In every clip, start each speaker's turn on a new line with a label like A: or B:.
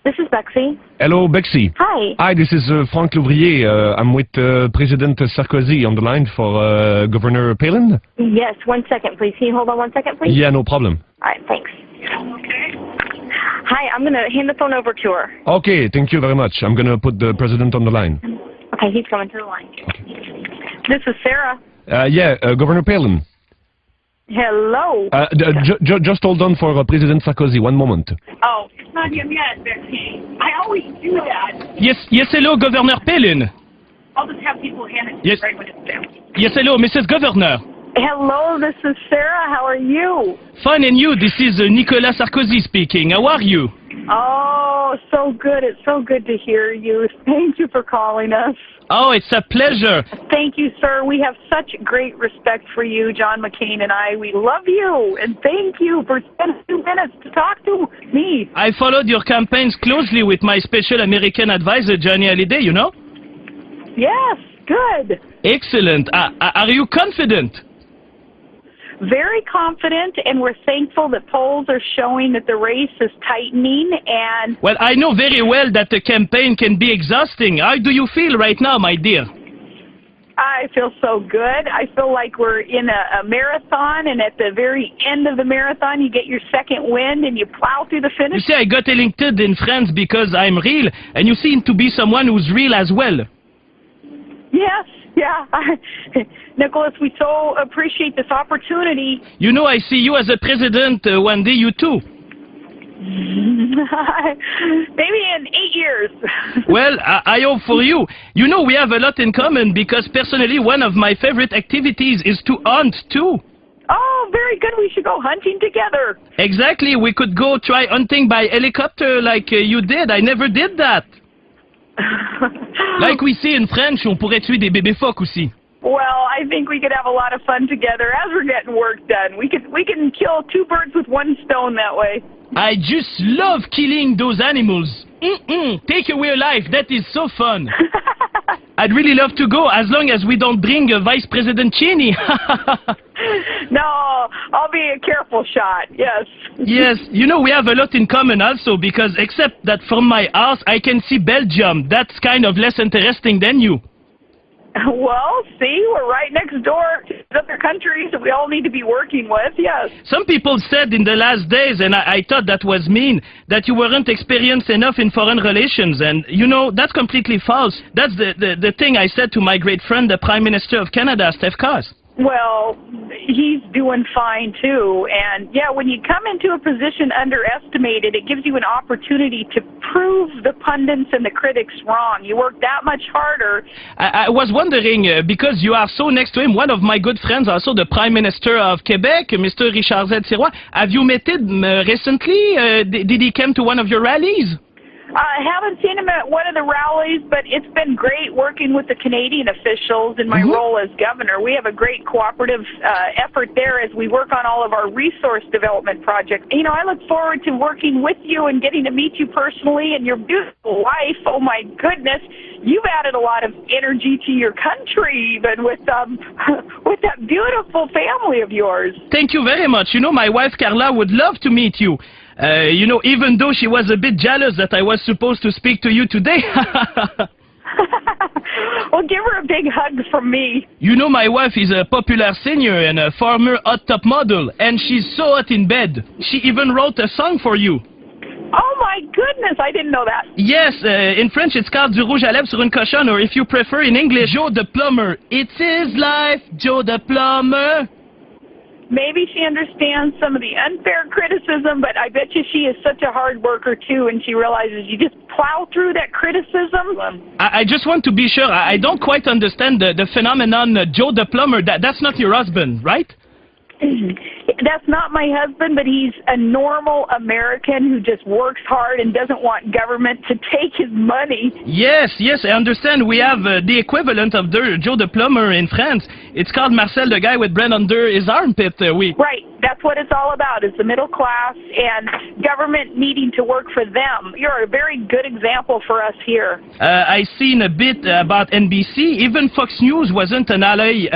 A: This is Bexy.
B: Hello, Bexy.
A: Hi.
B: Hi, this is Frank Louvrier. I'm with President Sarkozy on the line for Governor Palin.
A: Yes, 1 second, please. Can you hold on 1 second, please?
B: Yeah, no problem.
A: All right, thanks. Hi, I'm going to hand the phone over to her.
B: Okay, thank you very much. I'm going to put the President on the line.
A: Okay, he's coming to the line. This is Sarah.
B: Governor Palin.
A: Hello.
B: Just hold on for President Sarkozy. 1 moment.
A: Oh, it's not him yet, Bexy. I always do that.
C: Yes, hello, Governor Palin.
A: I'll just have people hand it to
C: Yes.
A: right when it's there.
C: Yes, hello, Mrs. Governor.
A: Hello, this is Sarah. How are you?
C: Fine, and you? This is Nicolas Sarkozy speaking. How are you?
A: Oh, so good. It's so good to hear you. Thank you for calling us.
C: Oh, it's a pleasure.
A: Thank you, sir. We have such great respect for you, John McCain and I. We love you, and thank you for spending 2 minutes to talk to me.
C: I followed your campaigns closely with my special American advisor, Johnny Hallyday, you know?
A: Yes, good.
C: Excellent. Are you confident?
A: Very confident, and we're thankful that polls are showing that the race is tightening, and
C: Well, I know very well that the campaign can be exhausting. How do you feel right now, my dear?
A: I feel so good. I feel like we're in a marathon, and at the very end of the marathon, you get your second wind, and you plow through the
C: You
A: finish.
C: see, I got elected in France because I'm real, and you seem to be someone who's real as well.
A: Yes, yeah. Nicholas, we so appreciate this opportunity.
C: You know, I see you as a president one day, you too.
A: Maybe in 8 years.
C: Well, I hope for you. You know, we have a lot in common because personally one of my favorite activities is to hunt too.
A: Oh, very good. We should go hunting together.
C: Exactly, we could go try hunting by helicopter like you did. I never did that. Like we say in French, on pourrait tuer des bébés phoques aussi.
A: Well, I think we could have a lot of fun together as we're getting work done. We can kill 2 birds with 1 stone that way.
C: I just love killing those animals. Take away a life, that is so fun. I'd really love to go as long as we don't bring Vice President Cheney.
A: No, I'll be a careful shot. Yes.
C: Yes, you know, we have a lot in common also because except that from my house I can see Belgium. That's kind of less interesting than you.
A: Well, see, we're right next door to other countries that we all need to be working with. Yes.
C: Some people said in the last days, and I thought that was mean, that you weren't experienced enough in foreign relations. And, you know, that's completely false. That's the thing I said to my great friend, the Prime Minister of Canada, Steph Coss.
A: Well, he's doing fine, too. And, yeah, when you come into a position underestimated, it gives you an opportunity to prove the pundits and the critics wrong. You work that much harder.
C: I was wondering, because you are so next to him, one of my good friends, also the Prime Minister of Quebec, Mr. Richard Z. Sirois, have you met him recently? Did he come to one of your rallies?
A: I haven't seen him at one of the rallies, but it's been great working with the Canadian officials in my role as governor. We have a great cooperative effort there as we work on all of our resource development projects. You know, I look forward to working with you and getting to meet you personally and your beautiful wife. Oh, my goodness. You've added a lot of energy to your country, even with that beautiful family of yours.
C: Thank you very much. You know, my wife Carla would love to meet you. You know, even though she was a bit jealous that I was supposed to speak to you today.
A: Well, give her a big hug from me.
C: You know, my wife is a popular singer and a former hot top model, and she's so hot in bed. She even wrote a song for you.
A: Oh, my goodness, I didn't know that.
C: Yes, in French it's called Du rouge à lèvres sur une cochonne, or if you prefer in English, Joe the Plumber. It's his life, Joe the Plumber.
A: Maybe she understands some of the unfair criticism, but I bet you she is such a hard worker, too, and she realizes you just plow through that criticism.
C: I just want to be sure. I don't quite understand the phenomenon, Joe the Plumber. That's not your husband, right?
A: That's not my husband, but he's a normal American who just works hard and doesn't want government to take his money.
C: Yes, I understand. We have the equivalent of Joe the Plumber in France. It's called Marcel, the guy with bread under his armpit.
A: Right, that's what it's all about, is the middle class and government needing to work for them. You're a very good example for us here.
C: I seen a bit about NBC. Even Fox News wasn't an ally,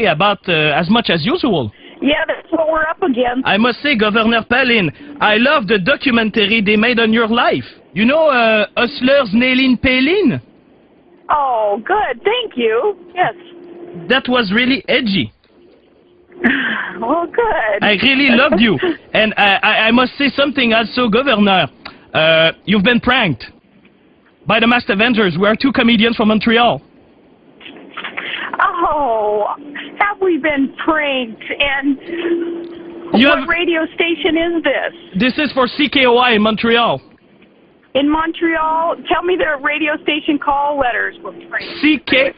C: about as much as usual.
A: Yeah, that's what we're up against.
C: I must say, Governor Palin, I love the documentary they made on your life. You know, Hustler's Nailing Palin?
A: Oh, good. Thank you. Yes.
C: That was really edgy.
A: Well, good.
C: I really loved you. And I must say something also, Governor. You've been pranked by the Masked Avengers. We are two comedians from Montreal.
A: Oh, have we been pranked? And what radio station is this?
C: This is for CKOI in Montreal.
A: In Montreal? Tell me the radio station call letters.
C: CK...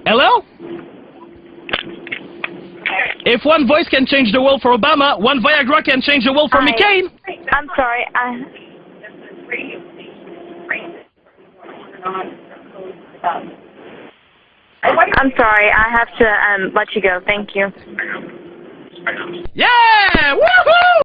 C: Hello? If one voice can change the world for Obama, one Viagra can change the world for McCain.
A: I'm sorry. I'm sorry. I have to let you go. Thank you.
C: Yeah! Woohoo!